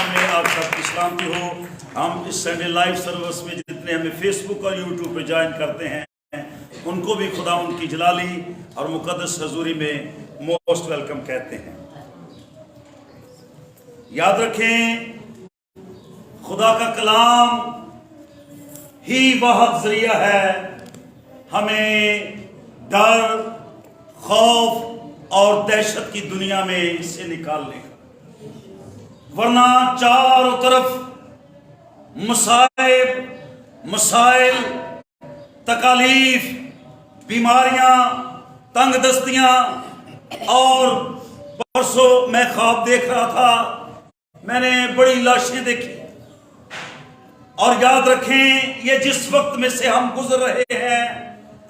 में आप सबकी सलामती हो। हम इस संडे लाइव सर्विस में जितने हमें फेसबुक और यूट्यूब पे ज्वाइन करते हैं उनको भी खुदा उनकी जलाली और मुकद्दस हजूरी में मोस्ट वेलकम कहते हैं। याद रखें, खुदा का कलाम ही वह जरिया है हमें डर, खौफ और दहशत की दुनिया में से निकालने का, वरना चारों तरफ मसाइल, तकालीफ, बीमारियां, तंगदस्तियां। और परसों मैं ख्वाब देख रहा था, मैंने बड़ी लाशें देखी। और याद रखें, ये जिस वक्त में से हम गुजर रहे हैं,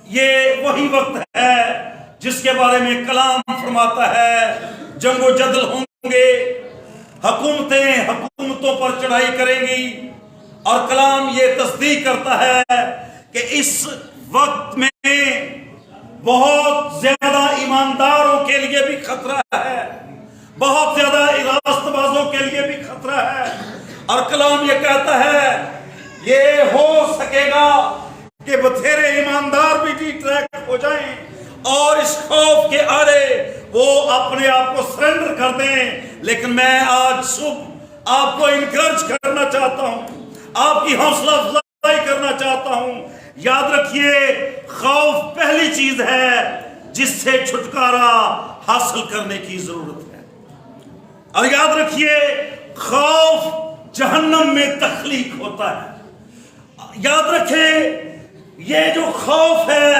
ये वही वक्त है जिसके बारे में कलाम फरमाता है जंगो जदल होंगे, हुकूमतें हुकूमतों पर चढ़ाई करेंगी। और कलाम ये तस्दीक करता है कि इस वक्त में बहुत ज्यादा ईमानदारों के लिए भी खतरा है, बहुत ज्यादा रास्तबाजों के लिए भी खतरा है। और कलाम ये कहता है ये हो सकेगा कि बथेरे ईमानदार भी डिट्रैक्ट हो जाएं और इस खौफ के आड़े वो अपने आप को सरेंडर कर दें। लेकिन मैं आज सुबह आपको इनकरेज करना चाहता हूं, आपकी हौसला अफजाई करना चाहता हूं। याद रखिए, खौफ पहली चीज है जिससे छुटकारा हासिल करने की जरूरत है। और याद रखिए, खौफ जहन्नम में तख्लीक होता है। याद रखें, ये जो खौफ है,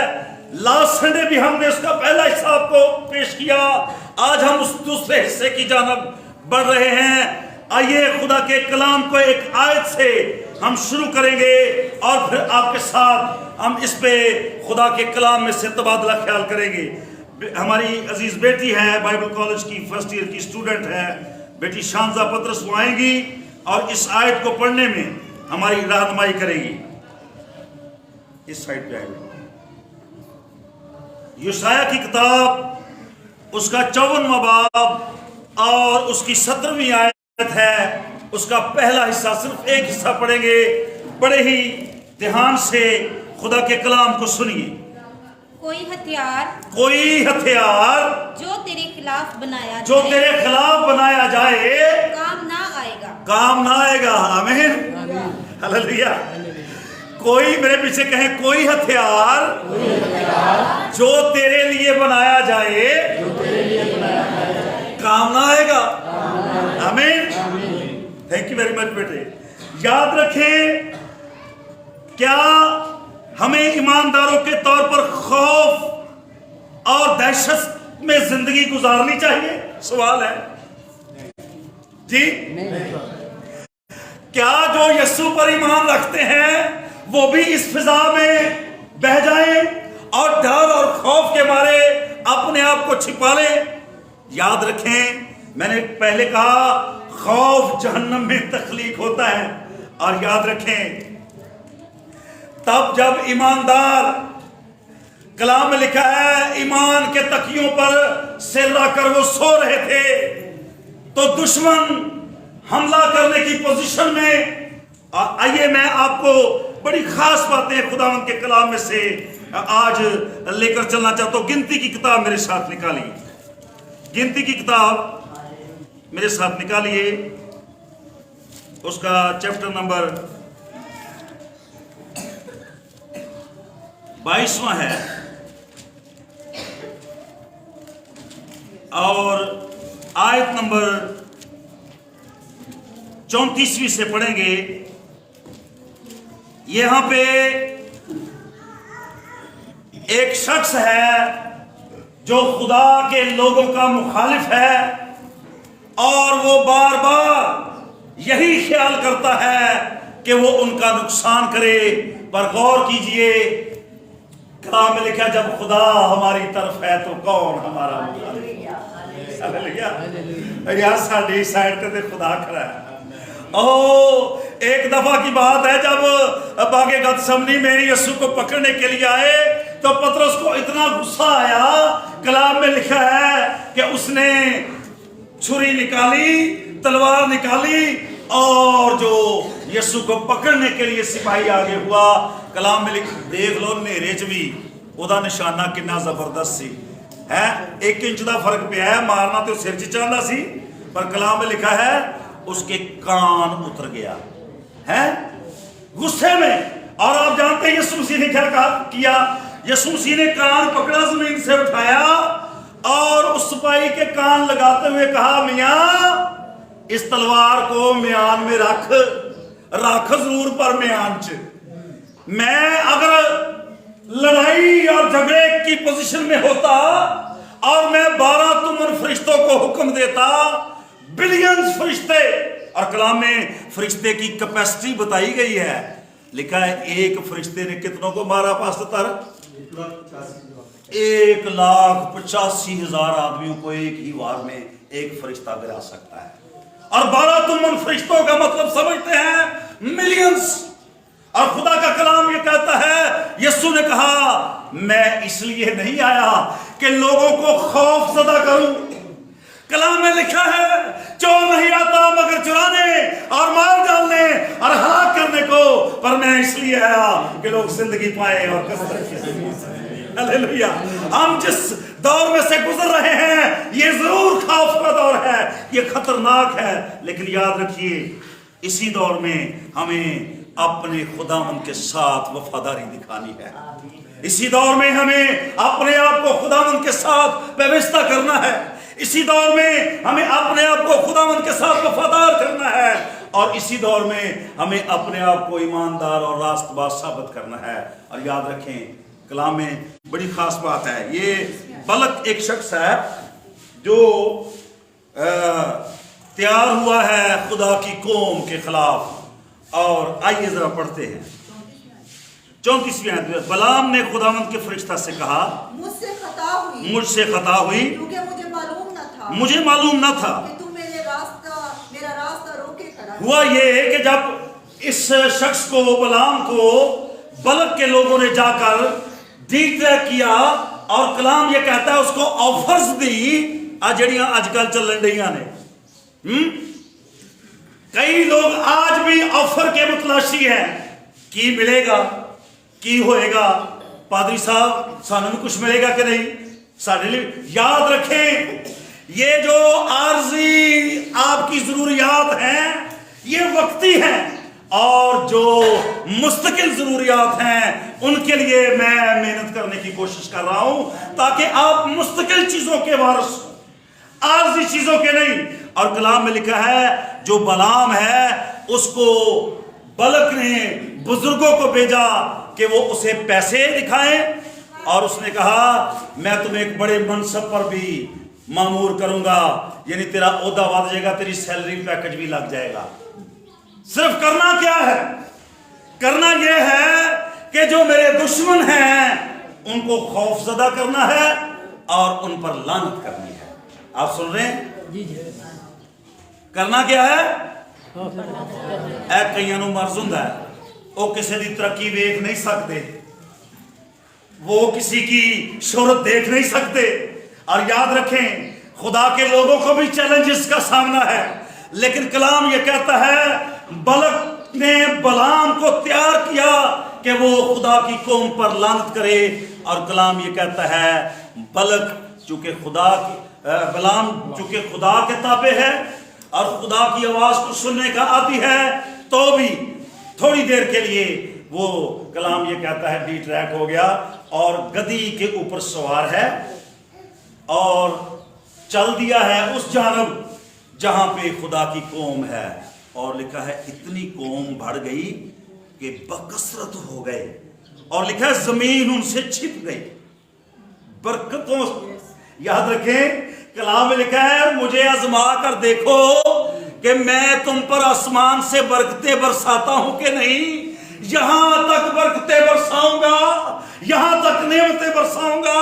लास्ट संडे भी हमने उसका पहला हिस्सा आपको पेश किया। आज हम उस दूसरे हिस्से की जानब बढ़ रहे हैं। आइए खुदा के कलाम को एक आयत से हम शुरू करेंगे और फिर आपके साथ हम इस पे खुदा के कलाम में से तबादला ख्याल करेंगे। हमारी अजीज बेटी है, बाइबल कॉलेज की फर्स्ट ईयर की स्टूडेंट है, बेटी शानजा पतरस, वो आएंगी और इस आयत को पढ़ने में हमारी रहनुमाई करेगी। इस साइड पे आएगी। यशायाह की किताब, उसका 54वां बाब और उसकी 17वीं आयत है। उसका पहला हिस्सा, सिर्फ एक हिस्सा पढ़ेंगे। बड़े ही ध्यान से खुदा के कलाम को सुनिए। कोई हथियार जो तेरे खिलाफ बनाया जाए काम ना आएगा। आमीन, हालेलुया। कोई मेरे पीछे कहे, कोई हथियार जो तेरे लिए बनाया जाए काम ना आएगा। आमीन, थैंक यू वेरी मच बेटे। याद रखें, क्या हमें ईमानदारों के तौर पर खौफ और दहशत में जिंदगी गुजारनी चाहिए? सवाल है जी। क्या जो यीशु पर ईमान रखते हैं वो भी इस फिजा में बह जाएं और डर और खौफ के मारे अपने आप को छिपा लें? याद रखें, मैंने पहले कहा खौफ जहन्नम में तख्लीक होता है। और याद रखें, तब जब ईमानदार, कलाम में लिखा है, ईमान के तकियों पर सिर रखकर वो सो रहे थे तो दुश्मन हमला करने की पोजीशन में। आइए मैं आपको बड़ी खास बातें खुदावंद के कलाम में से आज लेकर चलना चाहता हूं। गिनती की किताब मेरे साथ निकालिए, गिनती की किताब मेरे साथ निकालिए। उसका चैप्टर नंबर 22वां है और आयत नंबर 34वीं से पढ़ेंगे। यहां पे एक शख्स है जो खुदा के लोगों का मुखालिफ है और वो बार बार यही ख्याल करता है कि वो उनका नुकसान करे। पर गौर कीजिए, कलाम में लिखा, जब खुदा हमारी तरफ है तो कौन हमारा मुखालिफ? हालेलुया। यार साडी साइड पे खुदा खड़ा है। एक दफा की बात है, जब बागे गतसमनी में यीशु को पकड़ने के लिए आए तो पतरस को इतना गुस्सा आया, कलाम में लिखा है कि उसने छुरी निकाली, तलवार निकाली, और जो यीशु को पकड़ने के लिए सिपाही आगे हुआ। कलाम में देख लो नेरे च भी ਉਹਦਾ ਨਿਸ਼ਾਨਾ ਕਿੰਨਾ ਜ਼ਬਰਦਸਤ ਸੀ ਹੈ। 1 इंच ਦਾ फर्क ਪਿਆ है, मारना तो सिर च चाहता सी, पर कलाम में लिखा है उसके कान उतर गया है गुस्से में। और आप जानते हैं यीशु मसीह ने क्या किया? यीशु मसीह ने कान पकड़ा, जमीन से उठाया और उस सिपाही के कान लगाते हुए कहा, मियां इस तलवार को म्यान में रख जरूर, पर म्यान च मैं अगर लड़ाई और झगड़े की पोजीशन में होता और मैं 12 तुमन फरिश्तों को हुक्म देता, बिलियंस फरिश्ते, और कलाम में फरिश्ते की कैपेसिटी बताई गई है। लिखा है एक फरिश्ते ने कितनों को मारा पास्टर? 1,85,000 आदमियों को एक ही वार में एक फरिश्ता गिरा सकता है। और 12 तुमन फरिश्तों का मतलब समझते हैं मिलियंस। और खुदा का कलाम ये कहता है, यीशु ने कहा मैं इसलिए नहीं आया कि लोगों को खौफ ज़दा करूं। कलाम में लिखा है चोर नहीं आता मगर चुराने और मार डालने और हलाक करने को, पर मैं इसलिए आया कि लोग जिंदगी पाए और कसरत करें। हालेलुया। हम जिस दौर में से गुजर रहे हैं ये जरूर खौफ का दौर है, ये खतरनाक है, लेकिन याद रखिए इसी दौर में हमें अपने खुदावंद के साथ वफादारी दिखानी है। इसी दौर में हमें अपने आप को खुदावंद के साथ व्यवस्था करना है। इसी दौर में हमें अपने आप को खुदावंद के साथ वफादार करना है, और इसी दौर में हमें अपने आप को ईमानदार और रास्तबाज साबित करना है। और याद रखें कलाम में बड़ी खास बात है, ये बलक एक शख्स है जो तैयार हुआ है खुदा की कौम के खिलाफ। और आइए जरा पढ़ते हैं 34वीं आयत। बलाम ने खुदावंद के फरिश्ता से कहा, मुझसे खता हुई क्योंकि मुझे मालूम न था कि तू मेरा रास्ता रोके खड़ा। हुआ ये कि जब इस शख्स को बलाम को बलक के लोगों ने जाकर डीक्लेयर किया, और कलाम ये कहता है उसको ऑफर्स दी जड़ियां आजकल चलन रही ने। कई लोग आज भी ऑफर के मुतलाशी हैं कि मिलेगा की होएगा, पादरी साहब सानू भी कुछ मिलेगा कि नहीं साढ़े लिए। याद रखें ये जो आर्जी आपकी जरूरियात हैं ये वक्ती हैं, और जो मुस्तकिल जरूरियात हैं उनके लिए मैं मेहनत करने की कोशिश कर रहा हूं ताकि आप मुस्तकिल चीजों के वारिस, आर्जी चीजों के नहीं। और कलाम में लिखा है जो बलाम है उसको बलक ने बुजुर्गों को भेजा कि वो उसे पैसे दिखाएं, और उसने कहा मैं तुम्हें एक बड़े मनसब पर भी मामूर करूंगा, यानी तेरा ओहदा बढ़ जाएगा, तेरी सैलरी पैकेज भी लग जाएगा। सिर्फ करना क्या है? करना यह है कि जो मेरे दुश्मन हैं उनको खौफजदा करना है और उन पर लानत करनी है। आप सुन रहे हैं? करना क्या है? कईयां नूं मर्ज हुंदा है, वो किसी की तरक्की देख नहीं सकते, वो किसी की शोहरत देख नहीं सकते। और याद रखें खुदा के लोगों को भी चैलेंजेस का सामना है, लेकिन कलाम ये कहता है बलक ने बलाम को तैयार किया कि वो खुदा की कौम पर लानत करे। और कलाम ये कहता है बलक चूंकि खुदा की बलाम चूंकि खुदा के ताबे है और खुदा की आवाज को सुनने का आदी है, तो भी थोड़ी देर के लिए वो कलाम ये कहता है डिट्रैक्ट हो गया और गधी के ऊपर सवार है और चल दिया है उस जानब जहां पे खुदा की कौम है। और लिखा है इतनी कौम बढ़ गई कि बकसरत हो गए, और लिखा है जमीन उनसे छिप गई बरकतों। याद रखें कलाम में लिखा है मुझे आजमा कर देखो कि मैं तुम पर आसमान से बरकतें बरसाता हूं कि नहीं। यहां तक बरकतें बरसाऊंगा, यहां तक नेमतें बरसाऊंगा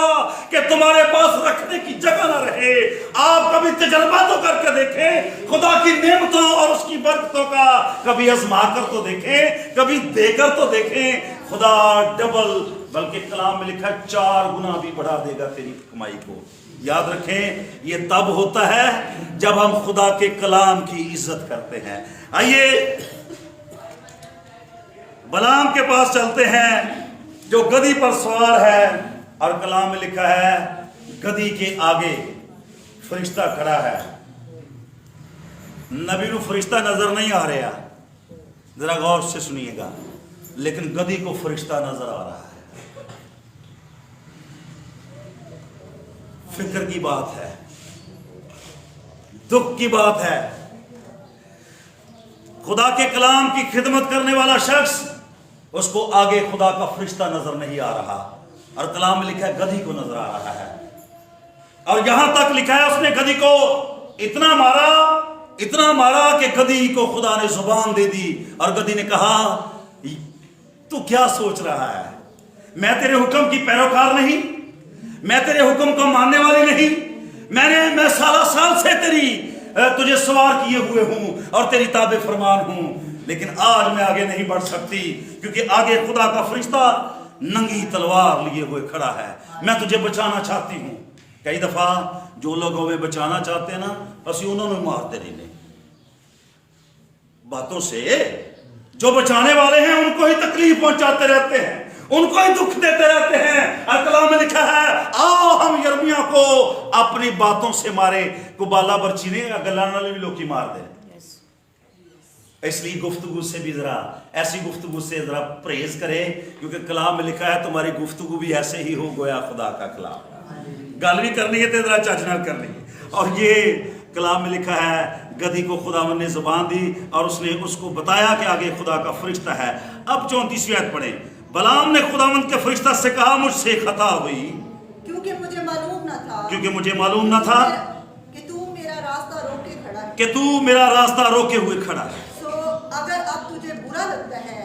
कि तुम्हारे पास रखने की जगह ना रहे। आप कभी तजर्बा तो करके देखें खुदा की नेमतों और उसकी बरकतों का, कभी आजमा कर तो देखें, कभी देकर तो देखें। खुदा डबल, बल्कि कलाम में लिखा 4 गुना भी बढ़ा देगा तेरी कमाई को। یاد رکھیں یہ تب ہوتا ہے جب ہم خدا کے کلام کی عزت کرتے ہیں. آئیے بلعام کے پاس چلتے ہیں جو گدھی پر سوار ہے، اور کلام میں لکھا ہے گدھی کے آگے فرشتہ کھڑا ہے. نبی نو فرشتہ نظر نہیں آ رہا، ذرا غور سے سنیے گا، لیکن گدھی کو فرشتہ نظر آ رہا ہے. فکر کی بات ہے، دکھ کی بات ہے. خدا کے کلام کی خدمت کرنے والا شخص، اس کو آگے خدا کا فرشتہ نظر نہیں آ رہا، اور کلام میں لکھا ہے گدھی کو نظر آ رہا ہے. اور یہاں تک لکھا ہے اس نے گدھی کو اتنا مارا کہ گدھی کو خدا نے زبان دے دی، اور گدھی نے کہا تو کیا سوچ رہا ہے؟ میں تیرے حکم کی پیروکار نہیں، میں تیرے حکم کو ماننے والی نہیں. میں سال سے تجھے سوار کیے ہوئے ہوں اور تیری تابع فرمان ہوں، لیکن آج میں آگے نہیں بڑھ سکتی کیونکہ آگے خدا کا فرشتہ ننگی تلوار لیے ہوئے کھڑا ہے. میں تجھے بچانا چاہتی ہوں. کئی دفعہ جو لوگ ہمیں بچانا چاہتے ہیں نا، بس انہوں نے مارتے رہنے باتوں سے. جو بچانے والے ہیں ان کو ہی تکلیف پہنچاتے رہتے ہیں، ان کو ہی دکھ دیتے رہتے ہیں. اور کلام میں لکھا ہے آؤ ہم یرمیا کو اپنی باتوں سے مارے. کو بالا برچی نے گلانے والے بھی لوگ کی مار دیں. اس لیے گفتگو سے بھی ایسی گفتگو سے ذرا پرہیز کرے، کیونکہ کلام میں لکھا ہے تمہاری گفتگو بھی ایسے ہی ہو گویا خدا کا کلام. گل بھی کرنی ہے تو ذرا چچ نال کرنی ہے. اور یہ کلام میں لکھا ہے گدھی کو خداوند نے زبان دی اور اس نے اس کو بتایا کہ آگے خدا کا فرشتہ ہے. اب 34ویں آیت پڑھیں. بلعام نے خداوند کے فرشتہ سے کہا مجھ سے خطا ہوئی کیونکہ مجھے معلوم نہ تھا کہ تو میرا راستہ روکے ہوئے کھڑا ہے. اگر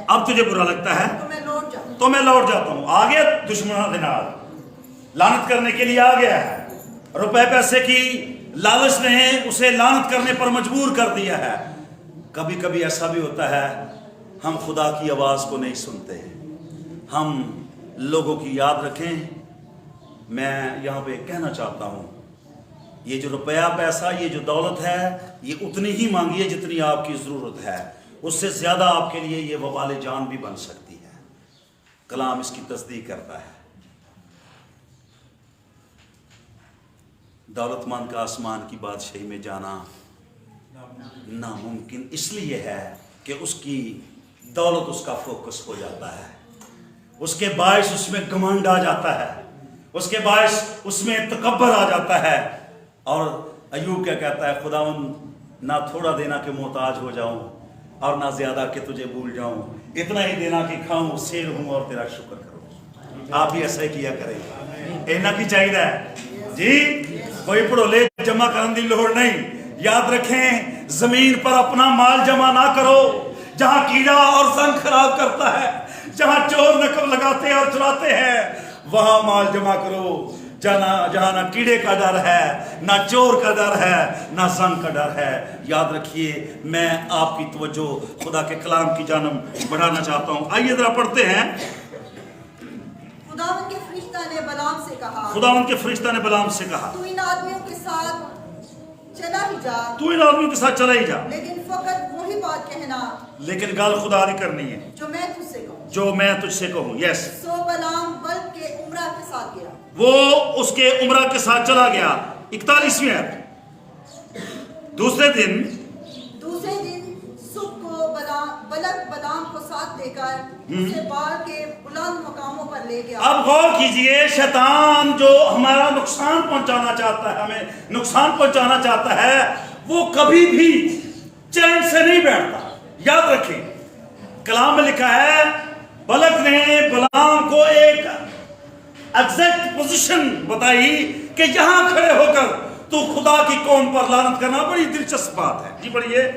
اب تجھے برا لگتا ہے تو میں لوٹ جاتا ہوں. آگے دشمنوں کے نال لعنت کرنے کے لیے آ گیا ہے. روپے پیسے کی لالچ نے اسے لعنت کرنے پر مجبور کر دیا ہے. کبھی کبھی ایسا بھی ہوتا ہے ہم خدا کی آواز کو نہیں سنتے. ہم لوگوں کی یاد رکھیں. میں یہاں پہ کہنا چاہتا ہوں یہ جو روپیہ پیسہ، یہ جو دولت ہے، یہ اتنی ہی مانگیے جتنی آپ کی ضرورت ہے. اس سے زیادہ آپ کے لیے یہ وبال جان بھی بن سکتی ہے. کلام اس کی تصدیق کرتا ہے. دولت مند کا آسمان کی بادشاہی میں جانا ناممکن اس لیے ہے کہ اس کی دولت اس کا فوکس ہو جاتا ہے. اس کے باعث اس میں گھمنڈ آ جاتا ہے، اس کے باعث اس میں تکبر آ جاتا ہے. اور ایوب کیا کہتا ہے؟ خداوند نہ تھوڑا دینا کہ محتاج ہو جاؤں اور نہ زیادہ کہ تجھے بھول جاؤں. اتنا ہی دینا کہ کھاؤں سیر ہوں اور تیرا شکر کروں. آپ بھی ایسا ہی کیا کریں. اینا کی چاہیے جی. کوئی پڑھولے جمع کرنے کی لوڑ نہیں. یاد رکھیں زمین پر اپنا مال جمع نہ کرو جہاں کیڑا اور زنگ خراب کرتا ہے. جہاں چور نقب لگاتے اور چراتے ہیں وہاں مال جمع کرو. جہاں نہ کیڑے کا ڈر ہے، نہ چور کا ڈر ہے، نہ زنگ کا ڈر ہے. یاد رکھیے میں آپ کی توجہ خدا کے کلام کی جانب بڑھانا چاہتا ہوں. آئیے ذرا پڑھتے ہیں. خداوند کے فرشتہ نے بلعام سے کہا تو ان آدمیوں کے ساتھ چلا ہی جا لیکن فقط وہی بات کہنا، لیکن گل خدا دی کرنی ہے جو میں تجھ سے کہوں. یس. سو بلعام بلق کے عمرہ کے ساتھ گیا، وہ اس کے عمرہ کے ساتھ چلا گیا. 41ویں آیت. دوسرے دن صبح کو بلق بلعام کو ساتھ لے کر اسے بال کے بلند مقاموں پر لے گیا. اب غور کیجئے، شیطان جو ہمارا نقصان پہنچانا چاہتا ہے، ہمیں نقصان پہنچانا چاہتا ہے، وہ کبھی بھی چین سے نہیں بیٹھتا. یاد رکھیں کلام میں لکھا ہے بلق نے بلعام کو ایک ایگزیکٹ پوزیشن بتائی کہ یہاں کھڑے ہو کر تو خدا کی قوم پر لعنت کرنا. بڑی دلچسپ بات ہے. جی پڑھیے.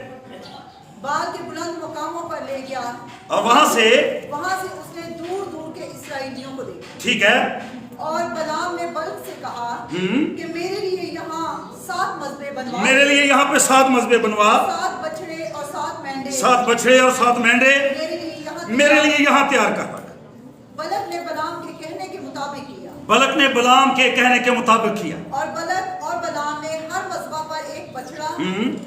بال کے بلند مقاموں پر لے گیا اور وہاں سے اس نے دور دور کے اسرائیلیوں کو دیکھا. ٹھیک ہے. اور بلعام نے بلق سے کہا کہ میرے لیے یہاں 7 مذبے بنوا، میرے لیے یہاں پہ 7 مذبے بنوا، 7 بچڑے اور 7 مینڈے میرے لیے یہاں تیار کر رکھ. بلق نے بلعام کے کہنے کے مطابق کیا. बलक ने बलाम के कहने के मुताबिक किया। और बलक और बलाम ने हर मज़बा पर एक बछड़ा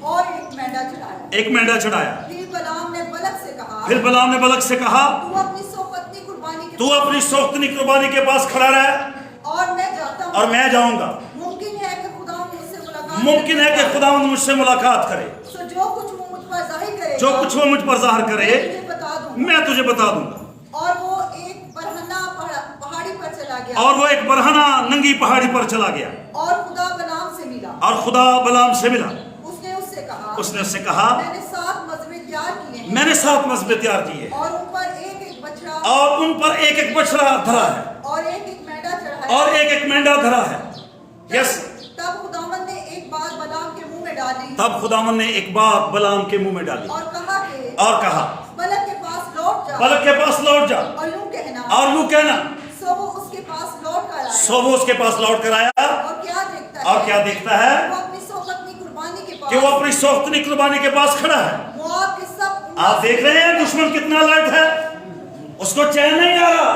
और एक मेंढा चढ़ाया। एक मेंढा चढ़ाया। फिर बलाम ने बलक से कहा, फिर बलाम ने बलक से कहा, तू अपनी सोखतनी कुर्बानी के तू अपनी सोख्तनी कुर्बानी के पास खड़ा रह और मैं जाता हूँ। और मैं जाऊंगा। मुमकिन है कि खुदावंद मुझसे मुलाकात मुमकिन है कि खुदावंद मुझसे मुलाकात करे। सो जो कुछ वो मुझ पर जाहिर करेगा, जो कुछ वो मुझ पर ज़ाहिर करे मैं तुझे बता दूंगा। मैं तुझे बता दूंगा। और वो एक बरहना पहाड़ी पर चला गया। और वो एक बरहना नंगी पहाड़ी पर चला गया और खुदा बलाम से मिला। और खुदा बलाम से मिला। उसने उससे कहा, उसने उससे कहा, मैंने 7 मज़बे तैयार किए हैं मैंने 7 मज़बे तैयार किए और उन पर एक एक बछड़ा और उन पर एक एक बछड़ा धरा है और एक एक मेंढा चढ़ाया और एक एक मेंढा धरा है। यस। तब खुदावंद ने एक बात बलाम के मुंह में डाली तब खुदावन ने एक बात बलाम के मुंह में डाली और कहा, बलक के पास लौट जा बलक के पास लौट जा और यूं कहना सो वो उसके पास लौट कर आया। सो वो उसके पास लौट कर आया और क्या देखता है वो अपनी सोखतनी कुर्बानी के पास कि वो अपनी सोख्तनी कुर्बानी के पास खड़ा है। मोआब के सब आप देख रहे हैं दुश्मन कितना अलर्ट है, उसको चैन नहीं आ रहा,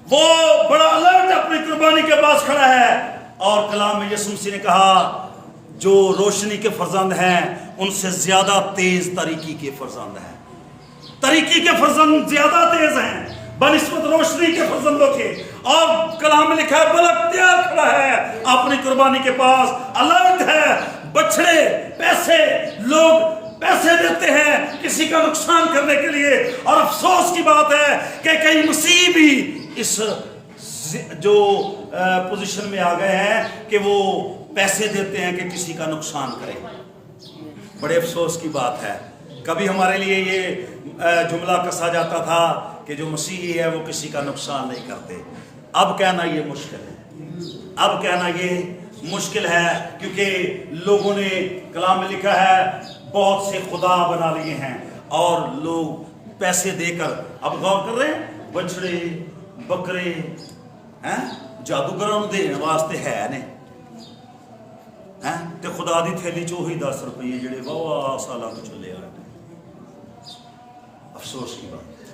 वो बड़ा अलर्ट अपनी कुर्बानी के पास खड़ा है। और कलाम में यीशु मसीह ने कहा, जो रोशनी के फर्जंद हैं उनसे ज्यादा तेज तरीकी के फर्जंद हैं। तरीकी के फर्जंद ज्यादा तेज हैं बनिस्बत रोशनी के फर्जंदों के। और कलाम में लिखा है, बलक तैयार खड़ा है अपनी कुर्बानी के पास, अलर्ट है। बछड़े पैसे, लोग पैसे देते हैं किसी का नुकसान करने के लिए। और अफसोस की बात है कि कई मसीह भी इस जो पोजीशन में आ गए हैं कि वो पैसे देते हैं कि किसी का नुकसान करें। बड़े अफसोस की बात है। कभी हमारे लिए ये जुमला कसा जाता था कि जो मसीही है वो किसी का नुकसान नहीं करते। अब कहना ये मुश्किल है, अब कहना ये मुश्किल है, क्योंकि लोगों ने कलाम में लिखा है बहुत से खुदा बना लिए हैं और लोग पैसे देकर, अब गौर कर रहे हैं, बछड़े बकरे हैं जादूगरों को देने वास्ते है ने हैं ते खुदा दी थैली चो ही 10 रुपये जेड़े वाह साल तो चले आ रहे। अफसोस की बात है।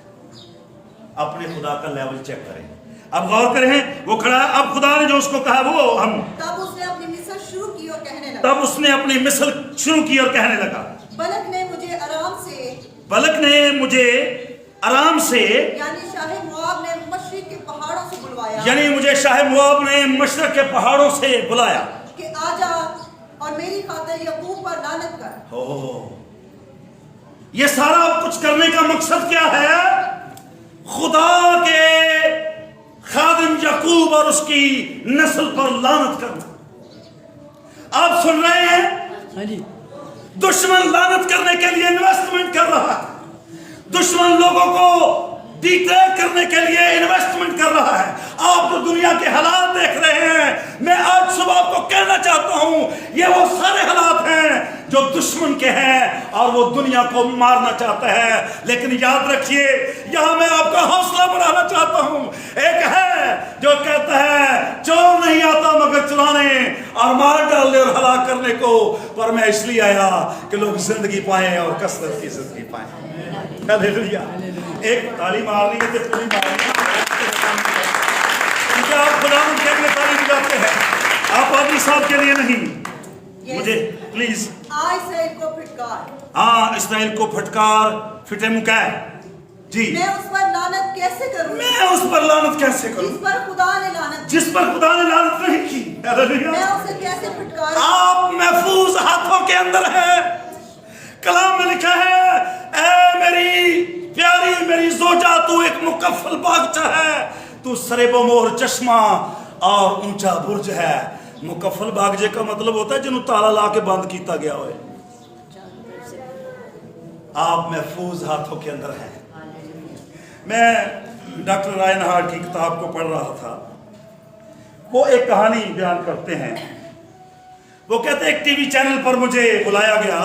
अपने खुदा का लेवल चेक करें। अब गौर करें, वो खड़ा, अब खुदा ने जो उसको कहा वो हम, तब उसने अपनी मिसल शुरू की और कहने लगा, तब उसने अपनी मिसल शुरू की और कहने लगा, बलक ने मुझे आराम से, बलक ने मुझे आराम से, यानी शाह मोआब ने मशरिक के पहाड़ों से बुलवाया, यानी मुझे शाह मोआब ने मशरक के पहाड़ों से बुलाया कि आजा और मेरी खातिर यकूब पर लानत कर। हो, ये सारा कुछ करने का मकसद क्या है? खुदा के खादिम यकूब और उसकी नस्ल पर लानत करना। आप सुन रहे हैं, दुश्मन लानत करने के लिए इन्वेस्टमेंट कर रहा है, दुश्मन लोगों को डिट्रैक्ट करने के लिए इन्वेस्टमेंट कर रहा है। आप जो दुनिया के हालात देख रहे हैं, मैं आज सुबह आपको कहना चाहता हूं, ये वो सारे हालात हैं जो दुश्मन के हैं और वो दुनिया को मारना चाहता है। लेकिन याद रखिए, यहां मैं आपका हौसला बढ़ाना चाहता हूं। एक है जो कहता है चोर नहीं आता मगर चुराने और मार डालने और हलाक करने को, पर मैं इसलिए आया कि लोग जिंदगी पाए और कसरत की जिंदगी पाए। हालेलुया। एक ताली मारनी है तो पूरी मारनी है, क्योंकि आप खुदा के लिए ताली बजाते हैं, आप आदमी साहब के लिए नहीं। मुझे प्लीज इसराइल को फटकार, हाँ इसराइल को फटकार, फिटे मुकाए जी। मैं उस पर लानत कैसे करूं? मैं उस पर लानत कैसे करूं जिस पर खुदा ने लानत, जिस पर खुदा ने लानत नहीं की। मैं उसे कैसे फटकारूं? आप महफूज हाथों के अंदर है। कलाम में लिखा है, ऐ मेरी प्यारी मेरी जोजा, तू एक मुकफ्फल बागचा है, तू सरेबो मोहर चश्मा और ऊंचा बुर्ज है। मुकफ्फल बागजे का मतलब होता है जिन्होंने ताला ला के बंद किया गया हो। आप महफूज हाथों के अंदर हैं। मैं डॉक्टर रायन हार्ट की किताब को पढ़ रहा था, वो एक कहानी बयान करते हैं। वो कहते हैं एक टीवी चैनल पर मुझे बुलाया गया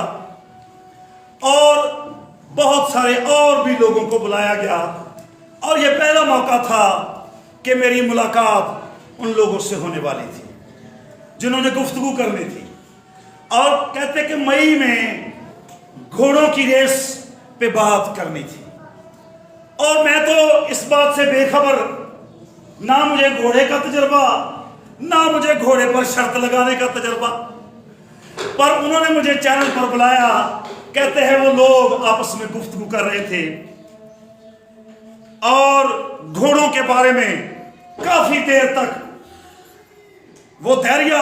और बहुत सारे और भी लोगों को बुलाया गया, और ये पहला मौका था कि मेरी मुलाकात उन लोगों से होने वाली थी जिन्होंने गुफ्तगू करनी थी। और कहते कि मई में घोड़ों की रेस पे बात करनी थी, और मैं तो इस बात से बेखबर ना मुझे घोड़े का तजर्बा, ना मुझे घोड़े पर शर्त लगाने का तजर्बा। पर उन्होंने मुझे चैनल पर बुलाया। कहते हैं वो लोग आपस में गुफ्तगू कर रहे थे और घोड़ों के बारे में काफी देर तक वो धैर्य,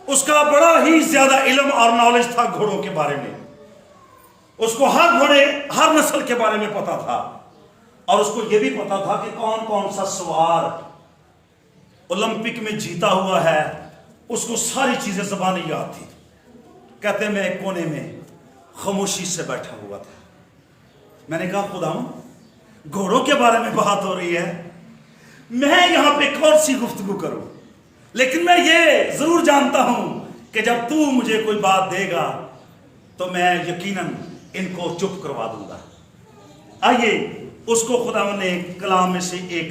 उसका बड़ा ही ज्यादा इल्म और नॉलेज था घोड़ों के बारे में। उसको हर घोड़े, हर नस्ल के बारे में पता था और उसको यह भी पता था कि कौन कौन सा सवार ओलंपिक में जीता हुआ है, उसको सारी चीजें ज़बानी याद थी। कहते मैं एक कोने में खामोशी से बैठा हुआ था। मैंने कहा खुदावंद, घोड़ों के बारे में बात हो रही है, मैं यहां पे कौन सी गुफ्तगू करूं, लेकिन मैं ये जरूर जानता हूं कि जब तू मुझे कोई बात देगा तो मैं यकीनन इनको चुप करवा दूंगा। आइए, उसको खुदावंद ने कलाम में से एक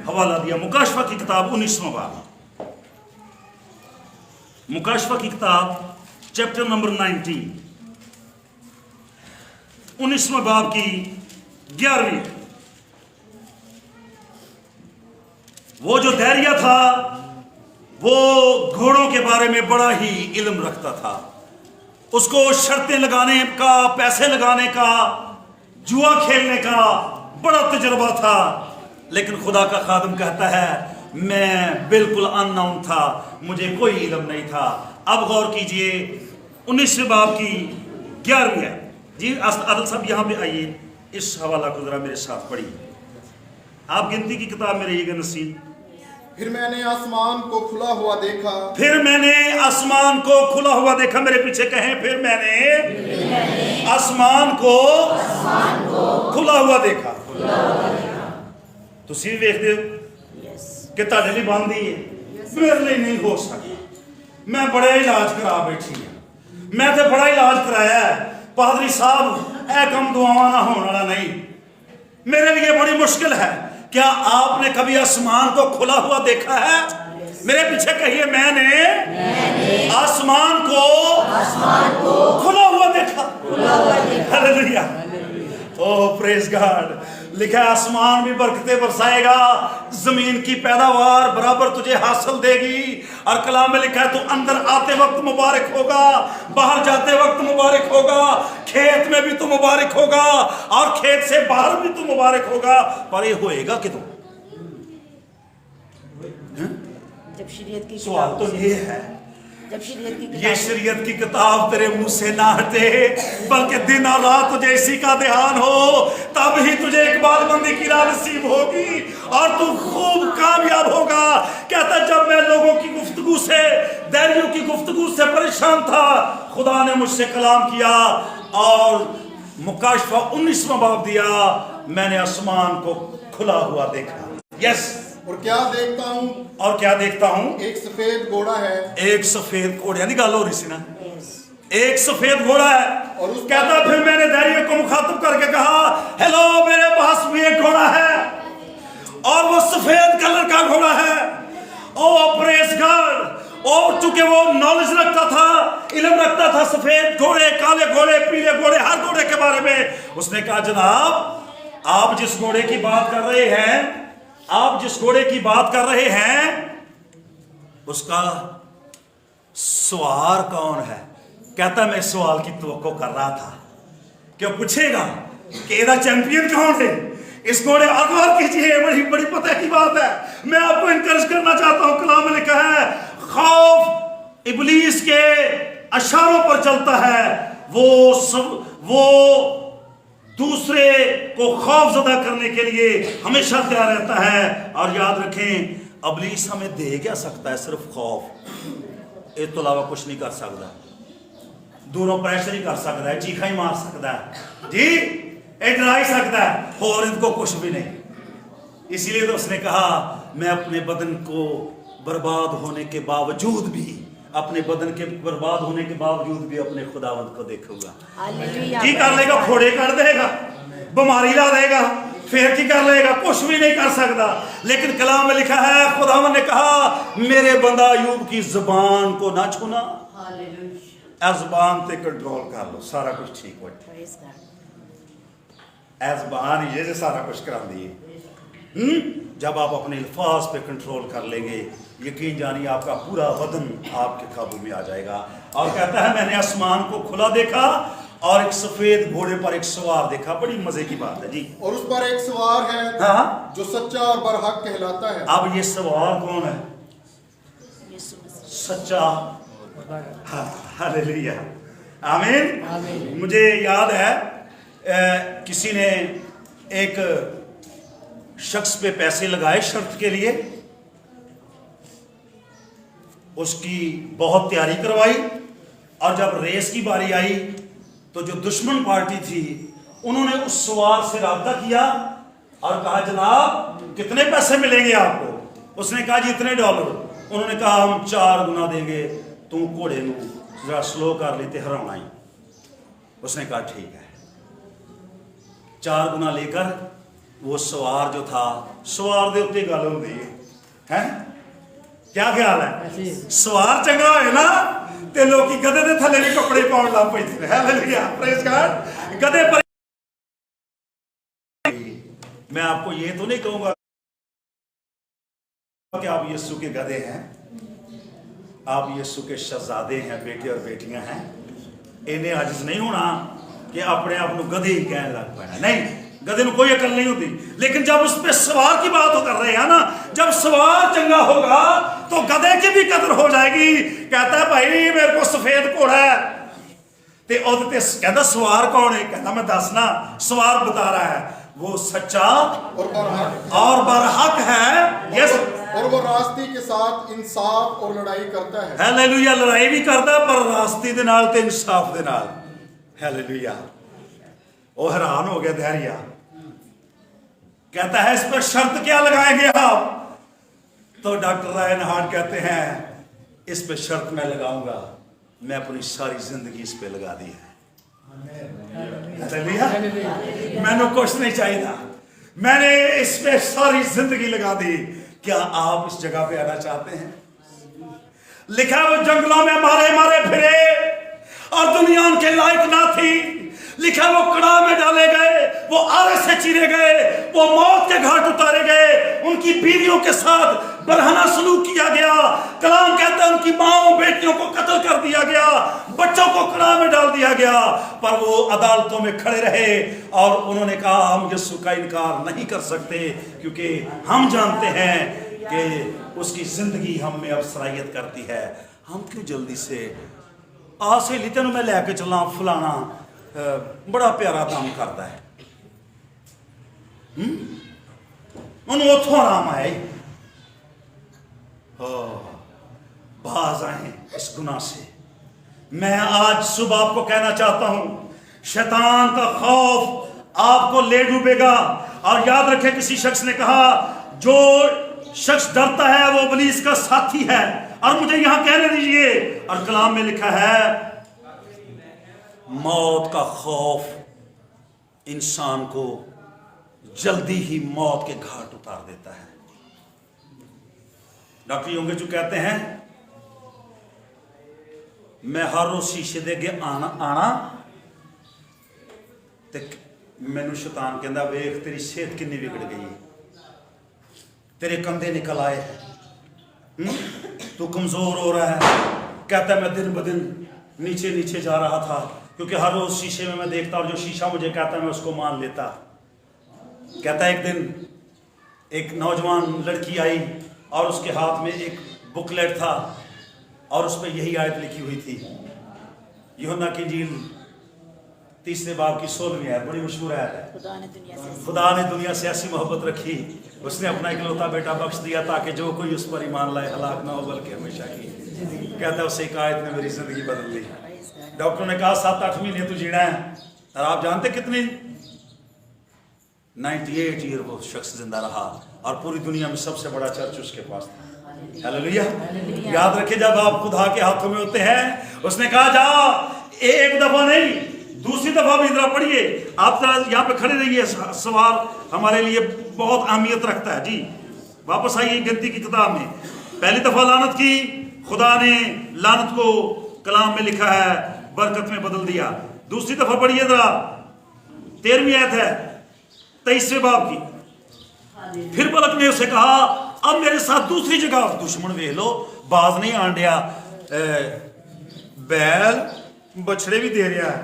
हवाला दिया। मुकाशफा की किताब 19वां बाब, मुकाशफा की किताब चैप्टर नंबर 19, 19वें बाब की 11वीं। वो जो धैर्य था वो घोड़ों के बारे में बड़ा ही इल्म रखता था। उसको शर्तें लगाने का, पैसे लगाने का, जुआ खेलने का बड़ा तजर्बा था। लेकिन खुदा का खादम कहता है मैं बिल्कुल अननोन था, मुझे कोई इल्म नहीं था। अब गौर कीजिए 19वें बाब की 11वीं है जी। आदिल साहब यहाँ पे आइए, इस हवाला को जरा मेरे साथ पढ़िए। आप गिनती की किताब में रहिएगा नसीब। फिर मैंने आसमान को खुला हुआ देखा, फिर मैंने आसमान को खुला हुआ देखा। मेरे पीछे कहें, फिर मैंने आसमान को खुला हुआ देखा। तुसी देखते हो कि ਤੁਹਾਡੇ ਲਈ ਬੰਦ ਹੀ ਹੈ, ਮੇਰੇ ਲਈ ਨਹੀਂ ਹੋ ਸਕਦਾ। मैं बड़ा इलाज करा बैठी है, मैं तो बड़ा इलाज कराया है पादरी साहब, ऐ कम दुआवां ना होने वाला नहीं, मेरे लिए बड़ी मुश्किल है। क्या आपने कभी आसमान को खुला हुआ देखा है? मेरे पीछे कहिए, मैंने आसमान को खुला हुआ देखा। हालेलुया, ओह प्रेज गॉड। लिखा है आसमान भी बरकतें बरसाएगा, जमीन की पैदावार बराबर तुझे हासिल देगी। और कलाम में लिखा है तू अंदर आते वक्त मुबारक होगा, बाहर जाते वक्त मुबारक होगा, खेत में भी तू मुबारक होगा और खेत से बाहर भी तू मुबारक होगा। पर ये होएगा कि तू, जब शरीयत की सवाल तो ये है, जब शरीयत की ये शरीयत की किताब तेरे मुंह से ना हटे, बल्कि दिन और रात तुझे इसी का ध्यान हो, तब ही तुझे इकबाल बंदी की राह नसीब होगी और तू खूब कामयाब होगा। कहता जब मैं लोगों की गुफ्तगू से, दैरियों की गुफ्तगू से परेशान था, खुदा ने मुझसे कलाम किया और मुकाशफा 19वां बाब दिया। मैंने आसमान को खुला हुआ देखा। यस, और क्या देखता हूँ, और क्या देखता हूँ, एक सफेद घोड़ा है। एक सफेद घोड़े की गल हो रही सी ना, एक सफेद घोड़ा है। और उस कहता फिर मैंने धैर्य को मुखातब करके कहा, हेलो, मेरे पास भी एक घोड़ा है और वो सफेद कलर का घोड़ा है। ओ प्रेज गॉड। और चूंकि वो नॉलेज रखता था, इल्म रखता था, सफेद घोड़े, काले घोड़े, पीले घोड़े, हर घोड़े के बारे में, उसने कहा जनाब आप जिस घोड़े की बात कर रहे हैं, आप जिस घोड़े की बात कर रहे हैं उसका सवार कौन है? कहता मैं सवाल की तवक्को कर रहा था कि पूछेगा कि ਇਹਦਾ चैंपियन कौन है इस घोड़े। अगौर कीजिए, बड़ी बड़ी पता की बात है, मैं आपको इनकरेज करना चाहता हूं। कलाम में लिखा है खौफ इब्लीस के अशारों पर चलता है, वो दूसरे को खौफ ज़दा करने के लिए हमेशा तैयार रहता है। और याद रखें, इब्लीस हमें दे क्या सकता है? सिर्फ खौफ, इस तो अलावा कुछ नहीं कर सकता। दूरों प्रेशर ही कर सकता है, चीखा ही मार सकता है जी, डरा ही सकता है, और इनको कुछ भी नहीं। इसीलिए तो उसने कहा मैं अपने बदन को बर्बाद होने के बावजूद भी, अपने बदन के बर्बाद होने के बावजूद भी अपने खुदावंद को देखूंगा। की कर लेगा? फोड़े कर देगा, बीमारी ला देगा, फिर की कर लेगा? कुछ भी नहीं कर सकता। लेकिन कलाम में लिखा है खुदावंद ने कहा मेरे बंदा अय्यूब की जुबान को ना छूना, जुबान पे कंट्रोल कर लो, सारा कुछ ठीक हो। जुबान ही है जो सारा कुछ करा दी है। जब आप अपने अल्फाज पे कंट्रोल कर लेंगे, यकीन जानिए आपका पूरा बदन आपके काबू में आ जाएगा। और कहता है मैंने आसमान को खुला देखा और एक सफेद घोड़े पर एक सवार देखा। बड़ी मजे की बात है जी। और उस पर एक सवार है हाँ? जो सच्चा और बरहक कहलाता है। अब ये सवार कौन है? यीशु मसीह। सच्चा। हालेलुया, आमीन। मुझे याद है किसी ने एक शख्स पे पैसे लगाए शर्त के लिए, उसकी बहुत तैयारी करवाई, और जब रेस की बारी आई तो जो दुश्मन पार्टी थी उन्होंने उस सवार से राब्ता किया और कहा जनाब कितने पैसे मिलेंगे आपको? उसने कहा जी इतने $। उन्होंने कहा हम 4 गुना देंगे, तू घोड़े नू जरा स्लो कर लेते हराना ही। उसने कहा ठीक है। 4 गुना लेकर वो सवार जो था, सवार दे उत्ते गल होंदी है, क्या ख्याल है? सवार चंगा होए ना ते लोकी गधे दे थल्ले भी कपड़े पाउण लग पैंदे। Hallelujah, praise God. गधे पर मैं आपको ये तो नहीं कहूंगा कि आप यीशु के गधे हैं, आप यीशु के शहजादे हैं, बेटे और बेटियां हैं। इन्हें आजिज नहीं होना कि अपने आप को गधे ही कहने लग पाए। नहीं, गधे में कोई अकल नहीं होती। लेकिन जब उस पे सवार की बात कर रहे हैं ना, जब सवार चंगा होगा तो गधे की भी कदर हो जाएगी। कहता है भाई मेरे को सफेद घोड़ा है, ते ओदे ते कहता सवार कौन है? कहता मैं दसना। सवार बता रहा है वो सच्चा और बरहक है। यस, और वो रास्ते के साथ इंसाफ और लड़ाई करता है। हालेलुया, लड़ाई भी करता पर रास्ते दे नाल ते इंसाफ दे नाल। हालेलुया। वो हैरान हो गया धैर्य। कहता है इस पर शर्त क्या लगाएंगे आप? तो डॉक्टर रायन हार्ट कहते हैं इस पे शर्त मैं लगाऊंगा, मैं अपनी सारी जिंदगी इस पे लगा दी है। मैंने कुछ नहीं चाहिए था, मैंने इस पे सारी जिंदगी लगा दी। क्या आप इस जगह पे आना चाहते हैं? लिखा वो जंगलों में मारे मारे फिरे और दुनिया उनके लायक ना थी। लिखा वो कड़ा में डाले गए, वो आरे से चीरे गए, वो मौत के घाट उतारे गए, उनकी बीवियों के साथ बरहना सलूक किया गया। कलाम कहता है उनकी माओ बेटियों को कत्ल कर दिया गया, बच्चों को कड़ा में डाल दिया गया। पर वो अदालतों में खड़े रहे और उन्होंने कहा हम यीशु का इनकार नहीं कर सकते, क्योंकि हम जानते हैं कि उसकी जिंदगी हम में अब सराहियत करती है। हम क्यों जल्दी से आसे लिते मैं लैके चलना फलाना बड़ा प्यारा काम करता है, उन्होंने उथों आराम आया ही बाज आए इस गुनाह से। मैं आज सुबह आपको कहना चाहता हूं शैतान का खौफ आपको ले डूबेगा। और याद रखें किसी शख्स ने कहा जो शख्स डरता है वो इब्लीस का साथी है। और मुझे यहां कहने दीजिए, और कलाम में लिखा है मौत का खौफ इंसान को जल्दी ही मौत के घाट उतार देता है। डॉक्टर योंगेचू कहते हैं मैं हर रोज शीशे दे अगे आना ते मैनू शैतान कहता वेख तेरी सेहत कितनी बिगड़ गई है, तेरे कंधे निकल आए, तू कमजोर हो रहा है। कहता है मैं दिन ब दिन नीचे नीचे जा रहा था, क्योंकि हर रोज शीशे में मैं देखता और जो शीशा मुझे कहता मैं उसको मान लेता। कहता एक दिन एक नौजवान लड़की आई और उसके हाथ में एक बुकलेट था और उस पर यही आयत लिखी हुई थी, यूहन्ना की इंजील 3 बाब की 16वीं आयत, बड़ी मशहूर आयत है। खुदा ने दुनिया से ऐसी मोहब्बत रखी, उसने अपना इकलौता बेटा बख्श दिया ताकि जो कोई उस पर ईमान लाए हलाक ना हो बल्कि हमेशा की। कहता है उस एक आयत ने मेरी जिंदगी बदल दी। डॉक्टर ने कहा 7-8 महीने तू जीना है, और आप जानते कितनी 98 ईयर वो शख्स जिंदा रहा और पूरी दुनिया में सबसे बड़ा चर्च उसके पास था। हालेलुया। याद रखिए जब आप खुदा के हाथों में होते हैं, उसने कहा जा एक दफा नहीं दूसरी दफा भी इधर पढ़िए। आप जरा यहाँ पे खड़े रहिए, सवाल हमारे लिए बहुत अहमियत रखता है जी। वापस आइए गिनती की किताब में। पहली दफा लानत की, खुदा ने लानत को कलाम में लिखा है बरकत में बदल दिया। दूसरी दफा पढ़िए जरा, 13वीं आयत है 23वें बाब की। پھر بلک نے اسے کہا اب میرے ساتھ دوسری جگہ دشمن ویکھ لو باز نہیں آن ڈیا بیل بچڑے بھی دے رہا ہے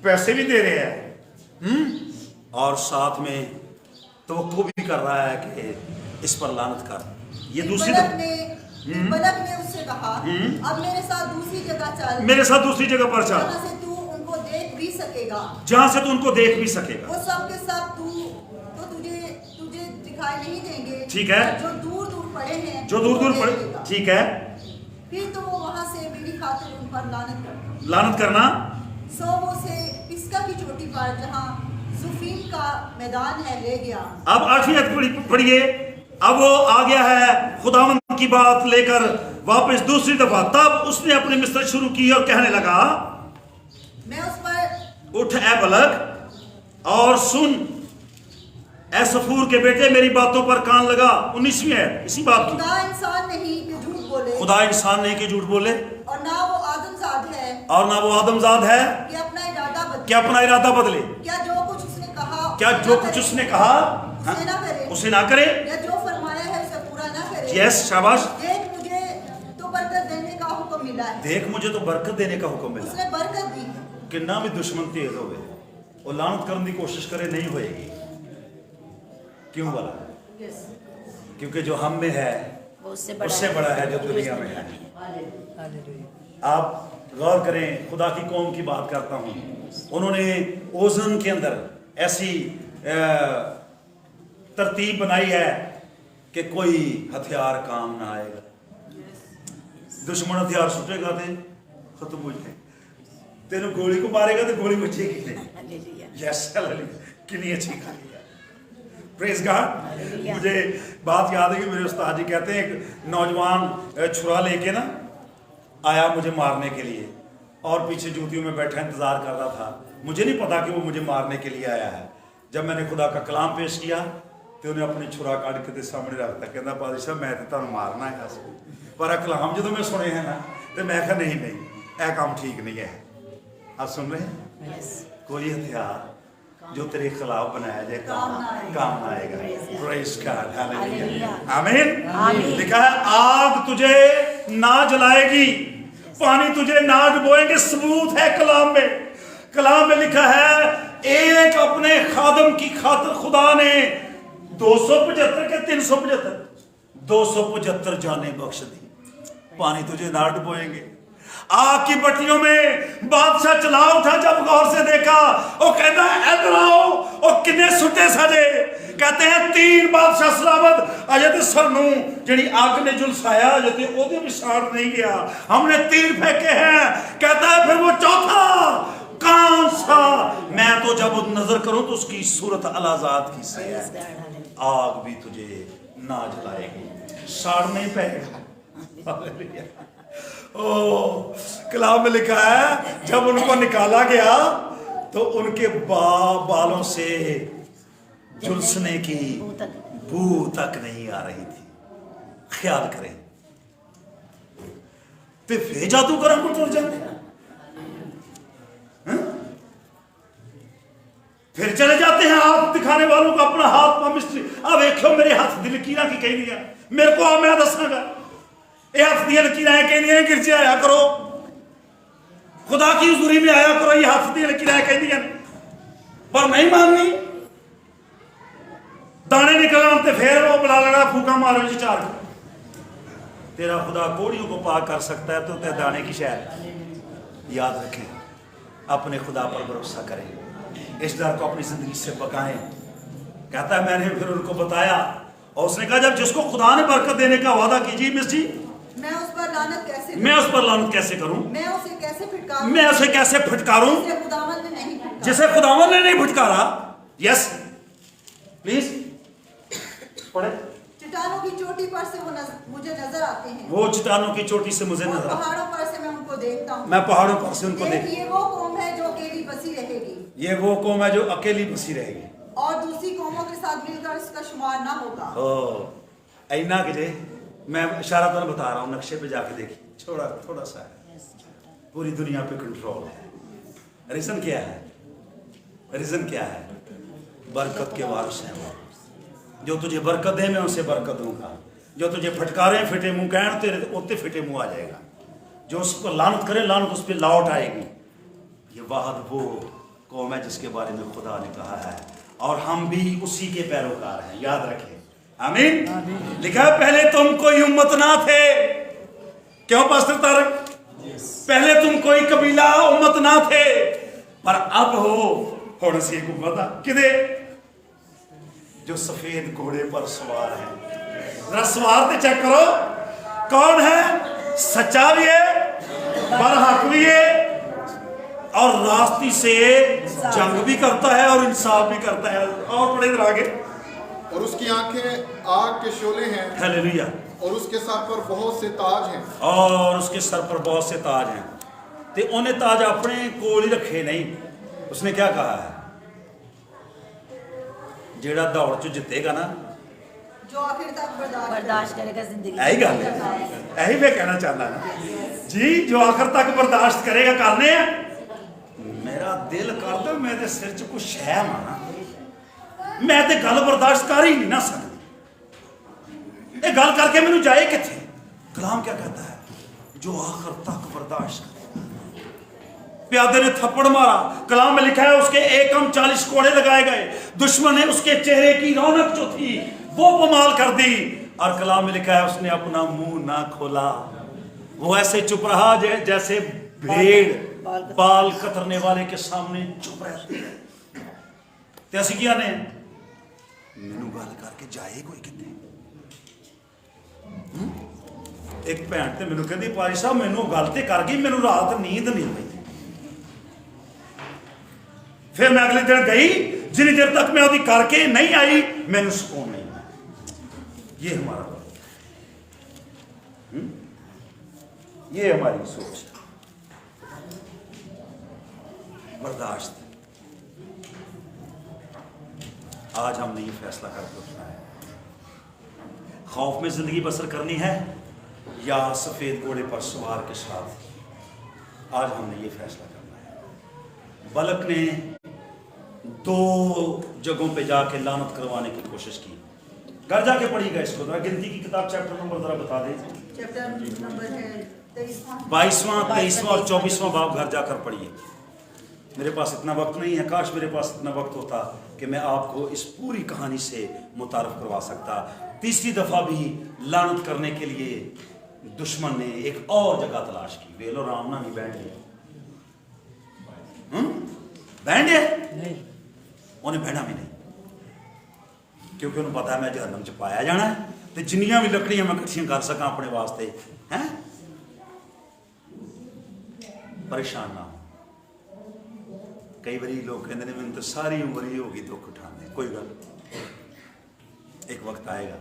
پیسے بھی دے رہے ہیں اور ساتھ میں توقع بھی کر رہا ہے کہ اس پر لعنت کر. یہ دوسری ملک نے اس سے کہا اب میرے ساتھ دوسری جگہ چل, میرے ساتھ دوسری جگہ پر چل جہاں سے تو ان کو دیکھ بھی سکے گا, جہاں سے تو ان کو دیکھ بھی سکے گا. وہ سب کے سب تو تجھے دکھائی نہیں دیں گے, ٹھیک ہے, جو دور دور پڑے ہیں, جو دور دور پڑے, ٹھیک ہے. پھر تو وہ وہاں سے میری خاطر ان پر لعنت کرنا. سو وہ سے پسکا کی چوٹی پر جہاں زفیم کا میدان ہے لے گیا. اب 8ویں آیت پڑھیے. اب وہ آ گیا ہے خداوند کی بات لے کر واپس دوسری دفعہ. تب اس نے اپنی مصرع شروع کی اور کہنے لگا میں اس پر اٹھ اے بلک اور سن, اے صفور کے بیٹے میری باتوں پر کان لگا. 19ویں ہے اسی بات کی. خدا انسان نہیں کہ جھوٹ بولے, خدا انسان نہیں کہ جھوٹ بولے, اور نہ وہ آدم زاد ہے اور نہ وہ آدم زاد ہے کہ اپنا ارادہ بدلے. کہ اپنا ارادہ بدلے. کیا جو کچھ اس نے کہا, کیا جو کچھ اس نے کہا اسے نہ کرے, اسے نہ کرے. یا جو فرمایا ہے اسے پورا نہ کرے. یس, شاباش. دیکھ مجھے تو برکت دینے کا حکم ملا ہے. دیکھ مجھے تو برکت دینے کا حکم اس ملا. نے برکت دی ہے. کنہ بھی دشمن تیز ہوئے وہ لعنت کرنے کی کوشش کرے نہیں ہوئے گی. کیوں بلا؟ کیونکہ جو ہم میں ہے اس سے بڑا ہے جو دنیا میں ہے. آپ غور کریں, خدا کی قوم کی بات کرتا ہوں. انہوں نے اوزن کے اندر ایسی ترتیب بنائی ہے کہ کوئی ہتھیار کام نہ آئے گا. دشمن ہتھیار سٹے گا تے ختم ہو جائے, تینوں گولی کو مارے گا تو گولی بچے گی نہیں. یس, کنی اچھی کھائی ہے. پریز گاڈ. مجھے بات یاد ہے کہ میرے استاد جی کہتے ہیں ایک نوجوان چھرا لے کے نا آیا مجھے مارنے کے لیے, اور پیچھے جوتیوں میں بیٹھا انتظار کر رہا تھا. مجھے نہیں پتا کہ وہ مجھے مارنے کے لیے آیا ہے. جب میں نے خدا کا کلام پیش کیا تو انہیں اپنی چھرا کاٹ کے سامنے رکھتا, کہنا بادشاہ میں تو تمہیں مارنا ہے. پر کلام جدو میں سنے ہیں نا تو میں کہا نہیں اے کام ٹھیک نہیں ہے. آپ سن رہے ہیں, کوئی ہتھیار جو تیرے خلاف بنایا جائے کام نہ آئے گا. پریز گاڈ, ہاللیلویا, آمین. لکھا ہے آگ تجھے نہ جلائے گی, پانی تجھے نہ ڈبوئیں گے. ثبوت ہے کلام میں. کلام میں لکھا ہے ایک اپنے خادم کی خاطر خدا نے 275 کے 375 275 جانیں بخش دی. پانی تجھے نہ ڈبوئیں گے. آگ کی بٹیوں میں بادشاہ چلا اٹھا. جب غور سے دیکھا وہ کہتا ہے ادھر آؤ, اور کنے سٹے سجے. کہتے ہیں 3 بادشاہ سلامت اجے تے سانو جڑی آگ نے جلسایا اجے تے او دے بھی ساڑ نہیں گیا, ہم نے تیر پھینکے ہیں. کہتا ہے پھر وہ چوتھا کون سا؟ میں تو جب نظر کروں تو اس کی صورت الازاد کی سی ہے. آگ بھی تجھے نہ جلائے گی, ساڑ نہیں پائے گا. کلام میں لکھا ہے جب ان کو نکالا گیا تو ان کے بالوں سے جلسنے کی بو تک نہیں آ رہی تھی. خیال کریں تے پھر جادو کرن کو ٹر جاتے ہیں, پھر چلے جاتے ہیں ہاتھ دکھانے والوں کو اپنا ہاتھ پا مستری. اب دیکھو میرے ہاتھ دی لکیراں کی کہہ دیا میرے کو آ میں دساں گا. یہ ہاتھ دیا لکیراں کہہ دیا گرجے آیا کرو, خدا کی حضوری میں آیا کرو. یہ ہاتھ دیا لکیراں کہہ دیا پر نہیں ماننی. دانے نکلان تے پھر وہ بلا لگا پھوکا مارو جی 4. تیرا خدا کوڑیوں کو پاک کر سکتا ہے تو تے دانے کی شاید یاد رکھیں. اپنے خدا پر بھروسہ کریں, اس ڈر کو اپنی زندگی سے بکائیں. کہتا ہے میں نے پھر ان کو بتایا اور اس نے کہا جب جس کو خدا نے برکت دینے کا وعدہ کیجیے مس جی میں اس پر لعنت کیسے میں اس پر لعنت کیسے کروں, میں اسے کیسے پھٹکاروں, میں اسے کیسے پھٹکاروں جسے خداوند نے نہیں پھٹکارا. یس پلیز پڑھے. چٹانوں کی چوٹی پر سے وہ مجھے نظر آتے ہیں, وہ چٹانوں کی چوٹی سے مجھے نظر آتے ہیں, پہاڑوں پر سے میں ان کو دیکھتا ہوں. میں پہاڑوں پر سے ان کو دیکھتا ہوں. یہ وہ قوم ہے جو اکیلی بسی رہے گی, یہ وہ قوم ہے جو اکیلی بسی رہے گی اور دوسری قوموں کے ساتھ مل کر اس کا شمار نہ ہوگا. اینا کہ جے میں اشارہ تو بتا رہا ہوں, نقشے پہ جا کے دیکھیں تھوڑا سا ہے. پوری دنیا پہ کنٹرول ہے. ریزن کیا ہے؟ ریزن کیا ہے؟ برکت کے وارث ہیں وہ. जो तुझे बरकत दे मैं उसे बरकत दूंगा, जो तुझे फटकारे फिटे मुंह कहन तेरे उत्ते फिटे मुंह आ जाएगा, जो उस पर लानत करे लानत उस पर लौट आएगी। ये वाहद वो कौम है जिसके बारे में खुदा ने कहा है और हम भी उसी के पैरोकार हैं, याद रखें। आमीन। लिखा है पहले तुम कोई उम्मत ना थे, क्यों पास्टर तारक? पहले तुम कोई कबीला उम्मत ना थे, पर अब हो सी एक उम्मत किदे जो सफेद घोड़े पर सवार है। जरा सवार पे चेक करो कौन है, सच्चा भी है, बरहक भी है और रास्ते से जंग भी करता है और इंसाफ भी करता है। और पढ़े इधर आगे। और उसकी आंखें आग के शोले हैं, हालेलुया। और उसके सर पर बहुत से ताज हैं, और उसके सर पर बहुत से ताज हैं। ते उन्हें ताज अपने कोल ही रखे नहीं। उसने क्या कहा है, जेड़ा दौड़ च जितेगा ना, जो आखिर तक बर्दाश्त करेगा जिंदगी। यही गल है, यही मैं कहना चाहता ना जी, जो आखिर तक बर्दाश्त करेगा करने मेरा दिल कर दो मेरे सिर च कुछ है माना, मैं तो गल बर्दाश्त कर ही नहीं ना सकती। ये गल करके मैनू जाए किथे? कलाम क्या कहता है, जो आखिर तक बर्दाश्त करे। प्यादे ने थप्पड़ मारा, कलाम में लिखा है उसके एकम 40 कोड़े लगाए गए, दुश्मन ने उसके चेहरे की रौनक जो थी वो पमाल कर दी, और कलाम में लिखा है उसने अपना मुंह ना खोला, वो ऐसे चुप रहा जैसे भेड़ बाल कतरने वाले के सामने चुप रहती है। ते असीं क्या ने मैनू गल करके जाए कोई कितने। एक भैन ते मैनू कहती पारी साहब मैनू गल ते कर गई, मैनू रात नींद नहीं आई। फिर मैं अगले दिन गई, जितनी देर तक मैं उसकी करके नहीं आई मैनू सुकून नहीं। ये हमारा ये हमारी सोच, बर्दाश्त। आज हमने ये फैसला करके उठना है, खौफ में जिंदगी बसर करनी है या सफेद घोड़े पर सवार के साथ। आज हमने ये फैसला करना है। बलक ने 2 जगहों पे जाके लानत करवाने की कोशिश की। घर जाके पढ़िएगा इसको, जरा गिनती की किताब चैप्टर नंबर जरा बता दें। चैप्टर नंबर है 22वां 23वां और 24वां बाब घर जाकर पढ़िए। मेरे पास इतना वक्त नहीं है, काश मेरे पास इतना वक्त होता कि मैं आपको इस पूरी कहानी से मुतारफ करवा सकता। तीसरी दफा भी लानत करने के लिए दुश्मन ने एक और जगह तलाश की। वेलो राम ना नहीं बैठ गया, बैंड है उन्हें बहना भी नहीं, क्योंकि उन्हें पता है मैं जहन्नम च पाया जाना है, तो जिन्नियां भी लकड़ियां मैं इकट्ठियां कर सका अपने वास्ते हैं। परेशान ना हो। कई बारी लोग कहते हैं मैंने तो सारी उम्र ही होगी दुख उठाने, कोई गल, एक वक्त आएगा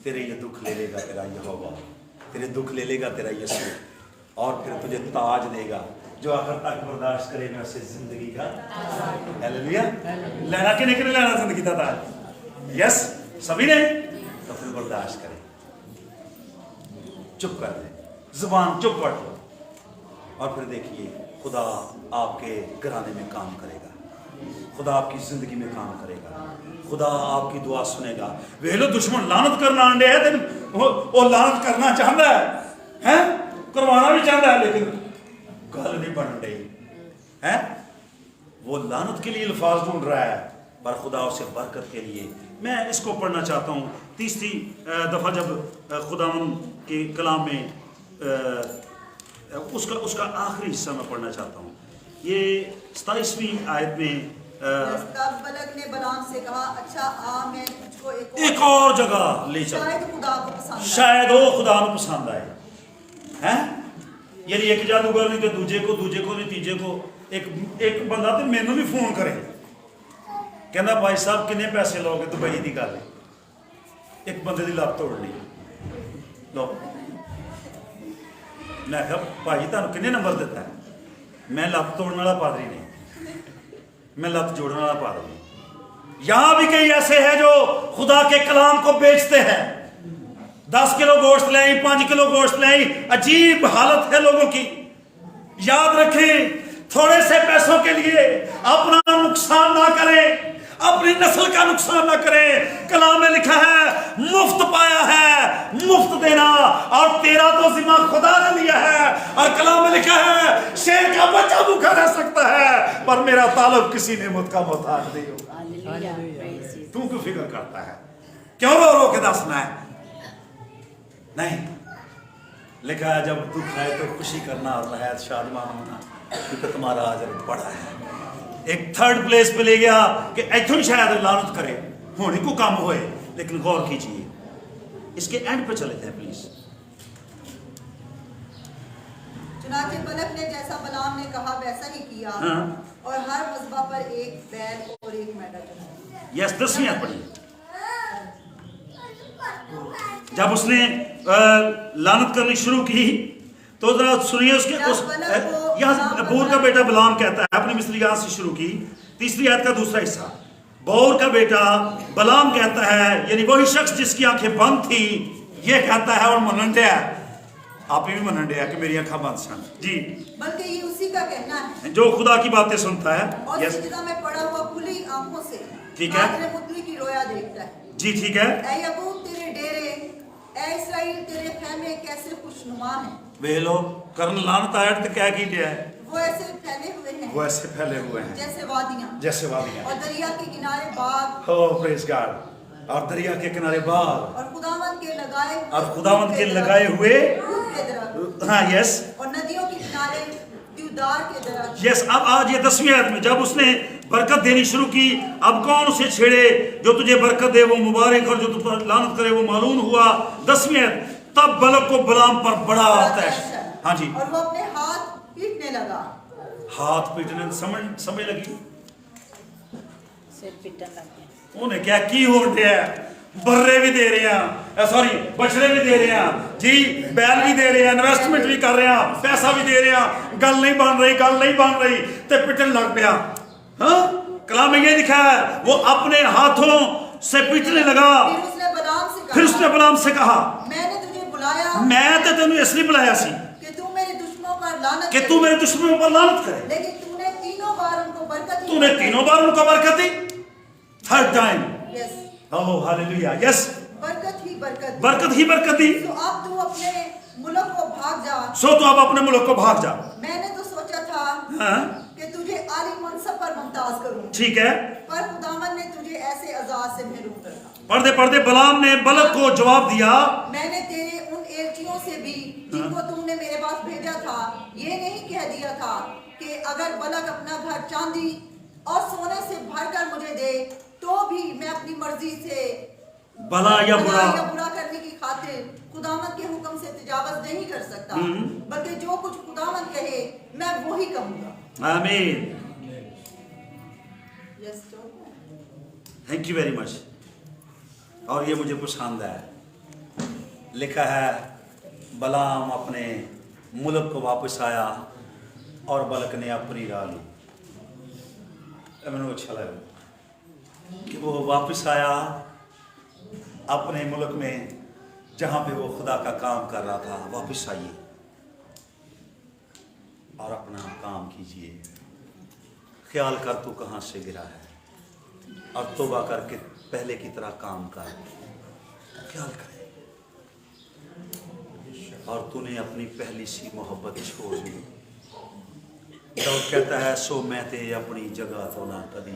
तेरे ये दुख ले लेगा तेरा यहोवा, तेरे दुख ले लेगा तेरा यीशु, और फिर तुझे ताज देगा जो आखिर तक बर्दाश्त करे मैं उसे जिंदगी का। हालेलुया। लेना कि नहीं लेना जिंदगी का ताज? यस, सभी ने। तो फिर बर्दाश्त करे, चुप कर दे, जुबान चुप कर दो, और फिर देखिए खुदा आपके घराने में काम करेगा, खुदा आपकी जिंदगी में काम करेगा, खुदा आपकी दुआ सुनेगा। वे लो दुश्मन लानत करना आंडे है, वो लानत करना चाहता है, करवाना भी चाहता है, लेकिन गल नहीं बन रही है। वो लानत के लिए अल्फाज ढूंढ रहा है, पर खुदा उसे बरकत के लिए। मैं इसको पढ़ना चाहता हूँ, तीसरी दफ़ा जब खुदावन के कलाम में उसका आखिरी हिस्सा मैं पढ़ना चाहता हूँ। ये 27वीं आयत में तब बलक ने बलाम से कहा, अच्छा आ मैं तुझको एक और जगह ले चल, शायद खुदा को पसंद शायद वो खुदा को पसंद आए हैं। यानी एक जादूगर नहीं तो दूजे को नहीं तीजे को। एक बंदा तो मैनू भी फोन करे, कहना भाई साहब किन्ने पैसे लोगे दुबई की गल, एक बंदे की लत्त तोड़नी लो। मैं कहा भाई तुहानू किन्ने नंबर दिता है? मैं लत्त तोड़ने वाला पादरी नहीं, मैं लत्त जोड़ने वाला पादरी। यहां भी कई ऐसे हैं जो खुदा के कलाम को बेचते हैं। 10 किलो गोश्त ले आई, 5 किलो गोश्त ले आई, अजीब हालत है लोगों की। याद रखें, थोड़े से पैसों के लिए अपना नुकसान ना करें, अपनी नस्ल का नुकसान ना करे। कलाम में लिखा है मुफ्त पाया है, मुफ्त देना, और तेरा तो जिम्मा खुदा ने लिया है। और कलाम में लिखा है शेर का बच्चा भूखा रह सकता है पर मेरा तालब किसी नेमत का मोहताज नहीं होगा। Hallelujah. Praise you. तू क्यों फिक्र करता है, क्यों रो रो के दसना है? नहीं, लिखा है जब दुख आए तो खुशी करना और नहायत शादमान होना, क्योंकि तुम्हारा अजर बड़ा है। एक थर्ड प्लेस पे ले गया कि इथों शायद लानत करे होने को काम होए, लेकिन गौर कीजिए इसके एंड पे चले थे प्लीज। चुनाचे बलक ने जैसा बलाम ने कहा वैसा ही किया, हाँ। और हर मज़बा पर एक बैल और एक मैदा चढ़ाया। यस 10वीं आयत पढ़िए। जब उसने लानत करनी शुरू की तो जरा सुनिए उसके यहाँ बोर का बेटा बलाम कहता है, अपनी मिस्री यहाँ से शुरू की 3री आयत का दूसरा हिस्सा। बोर का बेटा बलाम कहता है, यानी वही शख्स जिसकी आंखें बंद थी, ये कहता है और मनंडिया, आप भी मनंडिया कि मेरी आंखें बंद सन जी, बल्कि ये उसी का कहना है जो खुदा की बातें सुनता है। और यस सिजदा में पड़ा हुआ खुली आंखों से ठीक है। कादरे मुतली की रोया देखता है। जी ठीक है। ऐ यकूब तेरे डेरे, ऐ इस्राएल तेरे खैमे कैसे खुशनुमा हैं। वे लोग करन लानत आयत तो क्या की दिया है, वो ऐसे फैले हुए हैं वो ऐसे फैले हुए हैं जैसे वादियां, जैसे वादियां। और दरिया के किनारे बाग, हो प्रेज गॉड, और दरिया के किनारे बाग, और खुदावंद के लगाए हुए और खुदावंद के लगाए हुए दूध के दरख्त, हाँ यस और नदियों के किनारे देवदार के दरख्त। यस। अब आज ये 10वीं आयत में जब उसने बरकत देनी शुरू की, अब कौन उसे छेड़े, जो तुझे बरकत दे वो मुबारक और जो तुझ पर लानत करे वो मालूम हुआ। 10वीं आयत, तब बलक को बलाम पर बड़ा आतश, हाँ जी, और वो अपने हाथ पीटने लगा। हाथ पीटने समझ लगी सिर पिटन लग गया। उन्हें क्या की हो रहा है, बर्रे भी दे रहे हैं, सॉरी बछड़े भी दे रहे हैं जी, बैल भी दे रहे हैं, इन्वेस्टमेंट भी कर रहे हैं, पैसा भी दे रहे हैं, गल नहीं बन रही ते पिटन लग पिया। हाँ, कलाम में ये लिखा है वो अपने हाथों से पीटने लगा। फिर उसने बलाम से कहा, मैंने तुझे बुलाया, मैं तो तेन इसलिए बुलाया सी कि तू मेरे दुश्मनों पर लानत कि तू मेरे दुश्मनों पर लानत करे, लेकिन तूने तीनों बार उनको बरकत दी। तूने 3 बार उनको बरकत दी, third time. Yes, oh hallelujah, yes, बरकत ही बरकत, बरकत ही बरकत दी। तो अब तू अपने मुल्क को भाग जा। सो तो अब अपने मुल्क को भाग जा। मैंने तो सोचा था हाँ कि तुझे आली मनसब पर मुमताज करूं, ठीक है। पर खुदावन ने तुझे ऐसे अजाब से महरूम रखा। पढ़ते पढ़ते बलाम ने बलक को जवाब दिया, मैंने तेरे उन एलचियों से भी जिनको तुमने मेरे पास भेजा था ये नहीं कह दिया था कि अगर बलक अपना घर चांदी और सोने से भरकर मुझे दे तो भी मैं अपनी मर्जी से भला या बुरा करने की खातिर खुदावंद के हुक्म से तजावज नहीं कर सकता, बल्कि जो कुछ खुदावंद कहे मैं वही कहूंगा। आमीन। Yes, thank you very much. और ये मुझे पसंद है, लिखा है बलाम अपने मुल्क को वापस आया और बलक ने अपनी राह ली। मैंने अच्छा लगा कि वो वापस आया अपने मुल्क में जहाँ पे वो खुदा का काम कर रहा था। वापस आइए और अपना काम कीजिए, ख्याल कर तू कहाँ से गिरा है और तौबा करके पहले की तरह काम कर, ख्याल करे। और तूने अपनी पहली सी मोहब्बत छोड़ दी। तो कहता है सो मैं ते अपनी जगह तो ना कभी